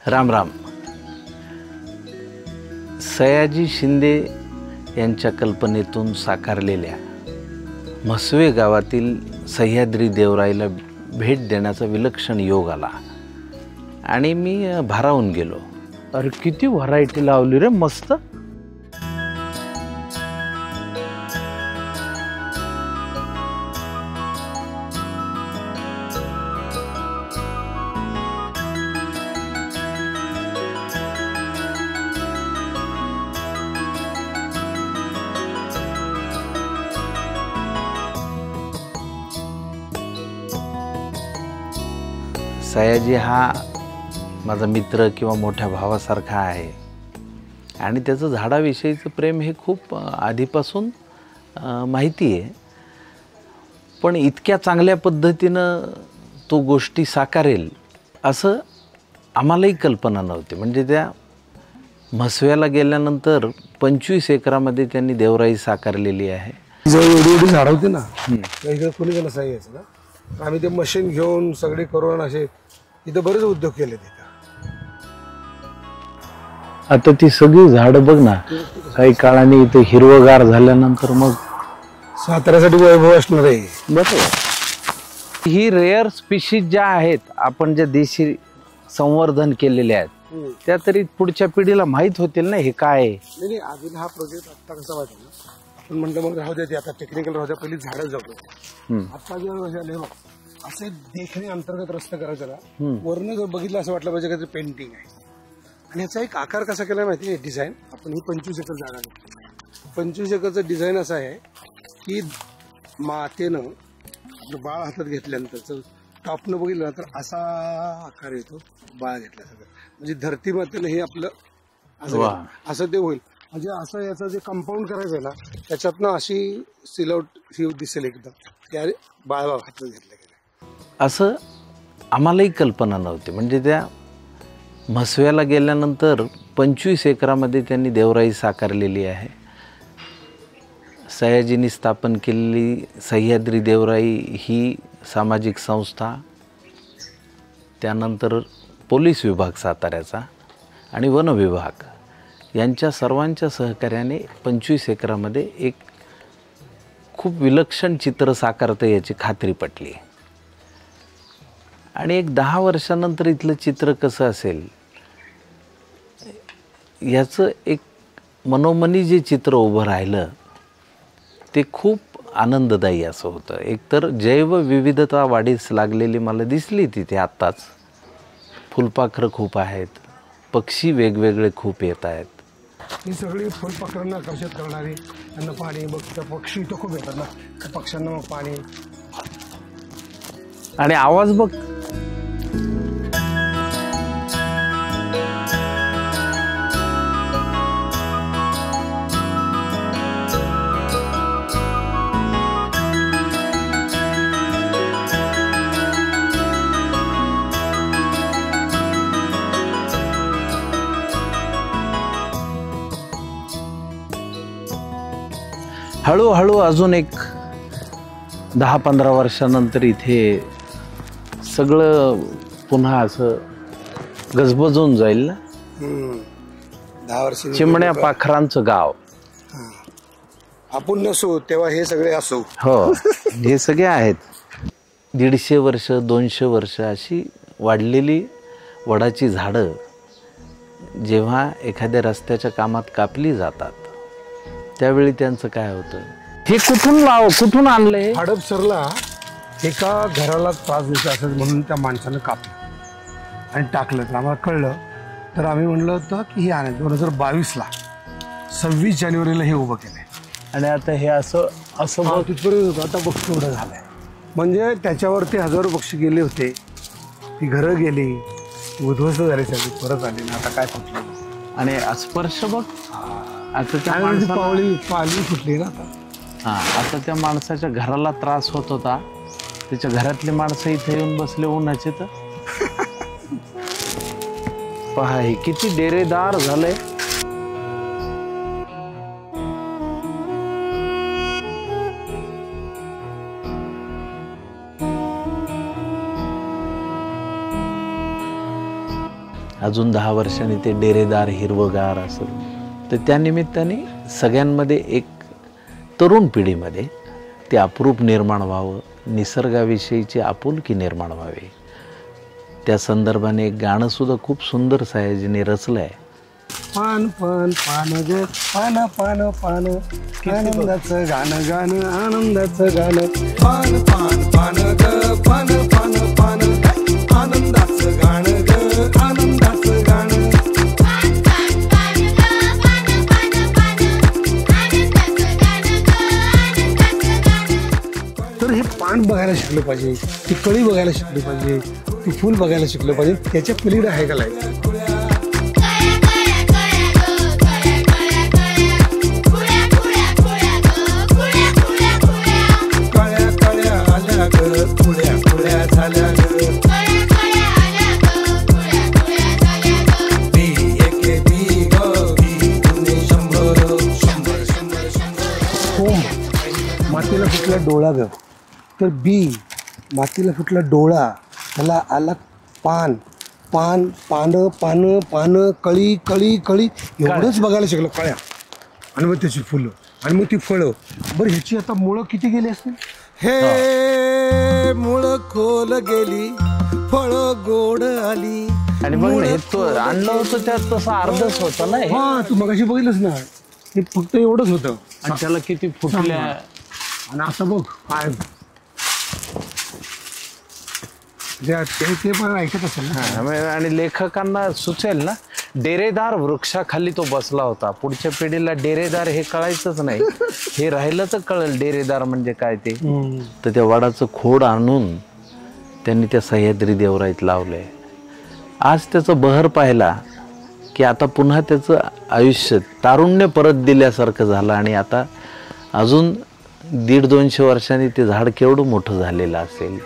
राम राम. सयाजी शिंदे यांच्या कल्पनेतून साकारलेल्या म्हसवे गावातील सह्याद्री देवराईला भेट देण्याचा विलक्षण योग आला आणि मी भारावून गेलो. अरे किती व्हरायटी लावली रे, मस्त. सयाजी हा माझा मित्र किंवा मोठ्या भावासारखा आहे आणि त्याचं झाडाविषयीचं प्रेम हे खूप आधीपासून माहिती आहे. पण इतक्या चांगल्या पद्धतीनं तो गोष्टी साकारेल असं आम्हालाही कल्पना नव्हती. म्हणजे त्या म्हसव्याला गेल्यानंतर 25 एकरामध्ये त्यांनी देवराई साकारलेली आहे. एवढी एवढी झाडं होती ना, इकडे कोणी गेलं सही यायचं ना, आम्ही ते मशीन घेऊन सगळे करून असे इथं बरेच उद्योग केले. तिथं आता ती सगळी झाडं बघ ना, काही काळाने इथे हिरवगार झाल्यानंतर मग साताऱ्यासाठी वैभव असणार आहे. बरोबर. ही रेअर स्पीशीज ज्या आहेत, आपण ज्या देशी संवर्धन केलेल्या आहेत, त्या तरी पुढच्या पिढीला माहित होतील ना हे काय आहे. नाही, अजून हा प्रोजेक्ट आता कसा व्हायचा ना, पण म्हणलं मग राहू द्या, आता टेक्निकल राहू द्या, पहिली झाडं जगलो. आता जे आले असे देखणे अंतर्गत रस्ता करायचा ना, वरनं जर बघितलं असं वाटलं पाहिजे का ते पेंटिंग आहे. आणि याचा एक आकार कसा केला माहिती आहे, डिझाईन. आपण ही 25 एकर जागा घेतली. 25 एकरचं डिझाईन असं आहे की मातेनं आपलं बाळ हातात घेतल्यानंतर टॉपनं बघितलं ना तर असा आकार येतो बाळ घेतल्यासारखं. म्हणजे धरती मातेनं हे आपलं असं ते होईल. म्हणजे असं याचं जे कंपाऊंड करायचं आहे ना, त्याच्यातनं अशी सिलआउट ही दिसेल एकदम, त्या बाळ हातात घेतलं गेलं असं आम्हालाही कल्पना नव्हती. म्हणजे त्या म्हसव्याला गेल्यानंतर 25 एकरामध्ये त्यांनी देवराई साकारलेली आहे. सयाजींनी स्थापन केलेली सह्याद्री देवराई ही सामाजिक संस्था, त्यानंतर पोलीस विभाग साताऱ्याचा आणि वन विभाग यांच्या सर्वांच्या सहकार्याने 25 एकरामध्ये एक खूप विलक्षण चित्र साकारतं याची खात्री पटली. आणि एक 10 वर्षानंतर इथलं चित्र कसं असेल याचं एक मनोमनी जे चित्र उभं राहिलं ते खूप आनंददायी असं होतं. एकतर जैवविविधता वाढीस लागलेली मला दिसली तिथे आत्ताच. फुलपाखरं खूप आहेत, पक्षी वेगवेगळे खूप येत आहेत. ही सगळी फुलपाखरांना आकर्षित करणारी, त्यांना पाणी, बघ त्या पक्षी इथं खूप येतात ना, त्या पक्ष्यांना मग पाणी आणि आवाज बघ. हळूहळू अजून एक 10-15 वर्षानंतर इथे सगळं पुन्हा असं गजबजून जाईल ना. 10 वर्ष चिमण्या पाखरांचं गाव. आपण नसू तेव्हा हे सगळे असो. हो, हे सगळे आहेत. 150 वर्ष 200 वर्ष अशी वाढलेली वडाची झाडं जेव्हा एखाद्या रस्त्याच्या कामात कापली जातात त्यावेळी त्यांचं काय होतं, हे कुठून आणलंय. हडपसरला एका घराला त्रास द्यायचा असेल म्हणून त्या माणसानं कापलं आणि टाकलं. तर आम्हाला कळलं, तर आम्ही म्हणलं होतं की हे आणायचं. 2022ला 26 जानेवारीला हे उभं केलंय. आणि आता हे असं तिथपर्यंत होतं. आता बघ एवढं झालंय. म्हणजे त्याच्यावरती हजारो पक्षी गेले होते, ती घरं गेली, उद्ध्वस्त झाली, सगळी परत आली ना. आता काय फुटलं आणि स्पर्श बघ. आता त्या पाली फुटली ना आता. आता त्या माणसाच्या घराला त्रास होत होता, त्याच्या घरातली माणसं इथे येऊन बसले उन्हाचे. तर पहा हे किती डेरेदार झालंय. अजून 10 वर्षांनी ते डेरेदार हिरवगार असेल. तर त्या निमित्ताने सगळ्यांमध्ये एक तरुण पिढीमध्ये ते अप्रूप निर्माण व्हावं, निसर्गाविषयीची आपुलकी निर्माण व्हावी. त्या संदर्भाने एक गाणंसुद्धा खूप सुंदर सयाजीने रचलं आहे. पान पान पान ग पान पान पान आनंदाचं गाणं गाणं आनंदाचं गाणं पान पान पान ग पान पान पान आनंदाचं गाणं ग आनंदाचं गाणं. तर हे पान बघायला शिकलं पाहिजे, ती कळी बघायला शिकली पाहिजे, ती फूल बघायला शिकलं पाहिजे. त्याच्या पलीकडे आहे का लाईफ? मातीला फुटला डोळा ग, तर बी मातीला फुटला डोळा, त्याला आला पान, पान पानं पानं पानं कळी कळी कळी एवढंच बघायला शिकलो कळ्या. आणि मग त्याची फुलं आणि मग ती फळं. बरं ह्याची आता मुळं किती गेली असतील? हे मुळं खोल गेली, फळं गोड आली. आणि मग हे तो आणलं होतं त्यात तसं अर्धच होतं ना. हा तू मगाशी बघितलंच ना, हे फक्त एवढंच होतं आणि त्याला किती फुटल्या. आणि आता बघ काय ते पण ऐकत असेल ना. आणि लेखकांना सुचेल ना, डेरेदार वृक्षाखाली तो बसला होता. पुढच्या पिढीला डेरेदार हे कळायचंच नाही. हे राहिलं तर कळेल डेरेदार म्हणजे काय ते. तर त्या वडाचं खोड आणून त्यांनी त्या सह्याद्री देवराईत लावलंय. आज त्याचं बहर पाहिला की आता पुन्हा त्याचं आयुष्य तारुण्य परत दिल्यासारखं झालं. आणि आता अजून 150-200 वर्षांनी ते झाड केवढं मोठं झालेलं असेल.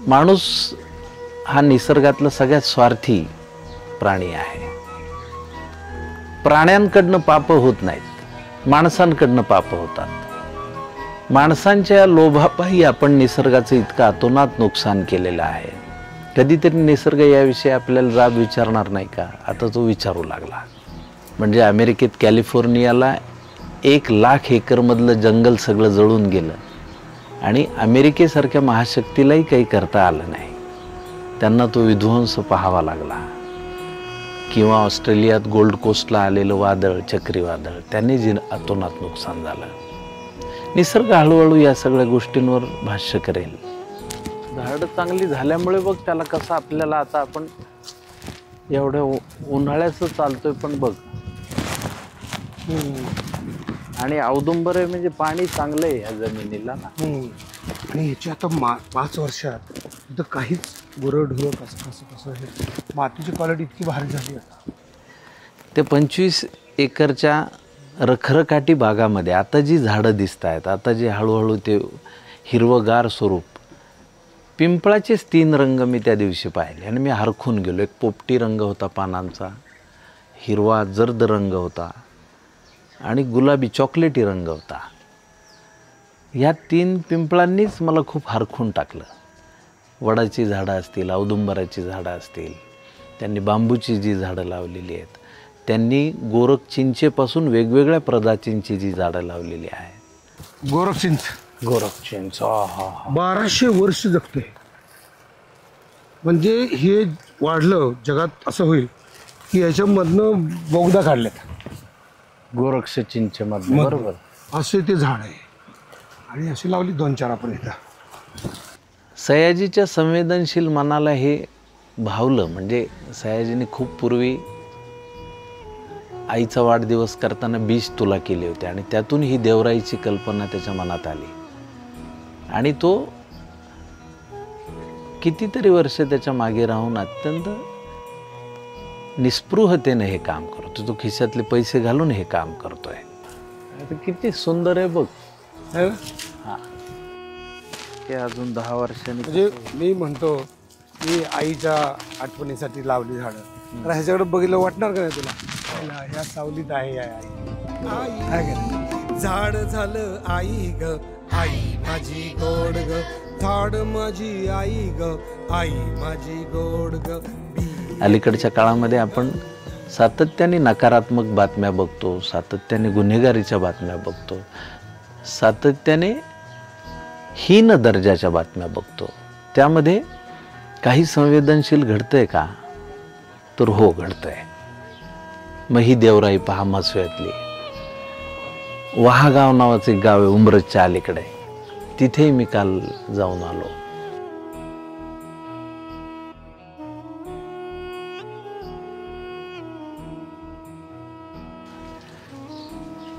माणूस हा निसर्गातला सगळ्यात स्वार्थी प्राणी आहे. प्राण्यांकडनं पाप होत नाहीत, माणसांकडनं पाप होतात. माणसांच्या लोभापायी आपण निसर्गाचं इतकं अतोनात नुकसान केलेलं आहे. कधीतरी निसर्ग याविषयी आपल्याला जाब विचारणार नाही का? आता तो विचारू लागला. म्हणजे अमेरिकेत कॅलिफोर्नियाला 1,00,000 एकरमधलं जंगल सगळं जळून गेलं आणि अमेरिकेसारख्या महाशक्तीलाही काही करता आलं नाही. त्यांना तो विध्वंस पाहावा लागला. किंवा ऑस्ट्रेलियात गोल्ड कोस्टला आलेलं वादळ, चक्रीवादळ, त्यांनी जे अतोनात नुकसान झालं. निसर्ग हळूहळू या सगळ्या गोष्टींवर भाष्य करेल. झाडं चांगली झाल्यामुळे बघ त्याला कसं आपल्याला आता आपण एवढ्या उन्हाळ्याचं चालतोय पण बघ. आणि औदुंबर आहे म्हणजे पाणी चांगलं आहे या जमिनीला ना. आणि ह्याची आता 5 वर्षात तर काहीच गुरंढोरं कसं हे मातीची क्वालिटी इतकी भारी झाली आता. ते 25 एकरच्या रखरखाटी बागामध्ये आता जी झाडं दिसत आहेत, आता जे हळूहळू ते हिरवगार स्वरूप, पिंपळाचेच 3 रंग मी त्या दिवशी पाहिले आणि मी हरखून गेलो. एक पोपटी रंग होता पानांचा, हिरवा जर्द रंग होता आणि गुलाबी चॉकलेटी रंग होता. ह्या 3 पिंपळांनीच मला खूप हरखून टाकलं. वडाची झाडं असतील, औदुंबराची झाडं असतील, त्यांनी बांबूची जी झाडं लावलेली आहेत, त्यांनी गोरख चिंचेपासून वेगवेगळ्या प्रजातींची जी झाडं लावलेली आहेत. गोरख चिंच 1200 वर्ष जगते. म्हणजे हे वाढलं जगात असं होईल की याच्यामधनं बोगदा काढल्यात गोरक्ष चिंचेमधनं. बरोबर असे ते झाड आहे. आणि अशी लावली 2-4 आपण इथं. सयाजीच्या संवेदनशील मनाला हे भावलं. म्हणजे सयाजीने खूप पूर्वी आईचा वाढदिवस करताना 20 तुला केले होते आणि त्यातून ही देवराईची कल्पना त्याच्या मनात आली. आणि तो कितीतरी वर्ष त्याच्या मागे राहून अत्यंत निस्पृहतेने हे काम करतो. तो खिशातले पैसे घालून हे काम करतोय. किती सुंदर आहे बघ. हा, ते अजून 10 वर्षांनी. म्हणजे मी म्हणतो की आईच्या आठवणीसाठी लावली झाडं, तर ह्याच्याकडे बघितलं वाटणार का नाही तुला? ह्या सावलीत आहे आई. झाड झालं आई ग, आई माझी गोड ग, झाड माझी आई ग, आई माझी गोड ग. अलीकडच्या काळामध्ये आपण सातत्याने नकारात्मक बातम्या बघतो, सातत्याने गुन्हेगारीच्या बातम्या बघतो, सातत्याने हीन दर्जाच्या बातम्या बघतो. त्यामध्ये काही संवेदनशील घडतंय का? तर हो, घडतंय. मग ही देवराई पहा म्हसवेतली. वहागाव नावाचं एक गाव आहे उमरजच्या अलीकडे, तिथेही मी काल जाऊन आलो.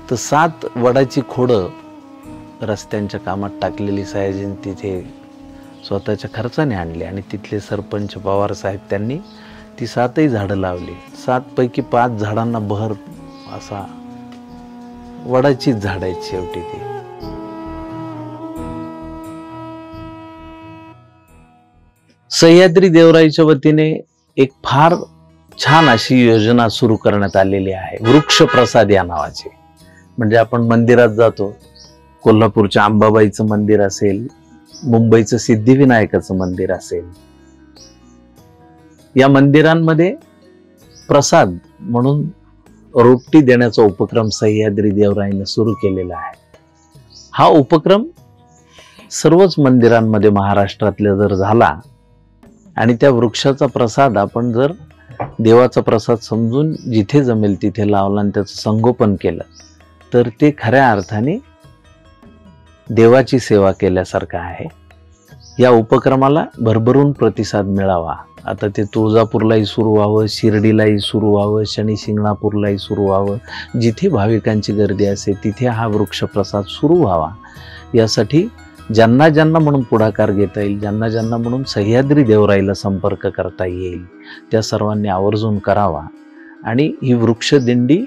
तर 7 वडाची खोडं रस्त्यांच्या कामात टाकलेली सयाजीने तिथे स्वतःच्या खर्चाने आणली आणि तिथले सरपंच पवार साहेब त्यांनी ती 7ही झाडं लावली. 7 पैकी 5 झाडांना बहर असा वडाचीच झाड आहेत शेवटी ती. सह्याद्री देवराईच्या वतीने एक फार छान अशी योजना सुरू करण्यात आलेली आहे, वृक्ष प्रसाद या नावाची. म्हणजे आपण मंदिरात जातो, कोल्हापूरच्या अंबाबाईचं मंदिर असेल, मुंबईचं सिद्धिविनायकाचं मंदिर असेल, या मंदिरांमध्ये प्रसाद म्हणून रोपटी देण्याचा उपक्रम सह्याद्री देवराईने सुरू केलेला आहे. हा उपक्रम सर्वच मंदिरांमध्ये महाराष्ट्रातल्या जर झाला आणि त्या वृक्षाचा प्रसाद आपण जर देवाचा प्रसाद समजून जिथे जमेल तिथे लावला आणि त्याचं संगोपन केलं, तर ते खऱ्या अर्थाने देवाची सेवा केल्यासारखं आहे. या उपक्रमाला भरभरून प्रतिसाद मिळावा. आता ते तुळजापूरलाही सुरू व्हावं, शिर्डीलाही सुरू व्हावं, शनी शिंगणापूरलाही सुरू व्हावं, जिथे भाविकांची गर्दी असेल तिथे हा वृक्षप्रसाद सुरू व्हावा. यासाठी ज्यांना ज्यांना म्हणून पुढाकार घेता येईल, ज्यांना ज्यांना म्हणून सह्याद्री देवराईला संपर्क करता येईल, त्या सर्वांनी आवर्जून करावा आणि ही वृक्षदिंडी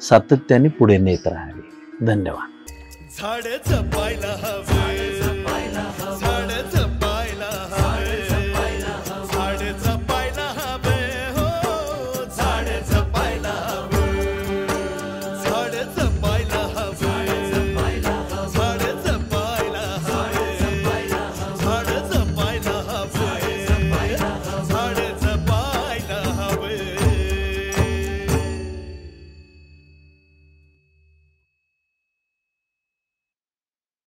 सातत्याने पुढे नेत राहावी. धन्यवाद. झाडे जपायला हवे, झाडे जपायला हवे, झाडे जपायला हवे, हो झाडे जपायला हवे, झाडे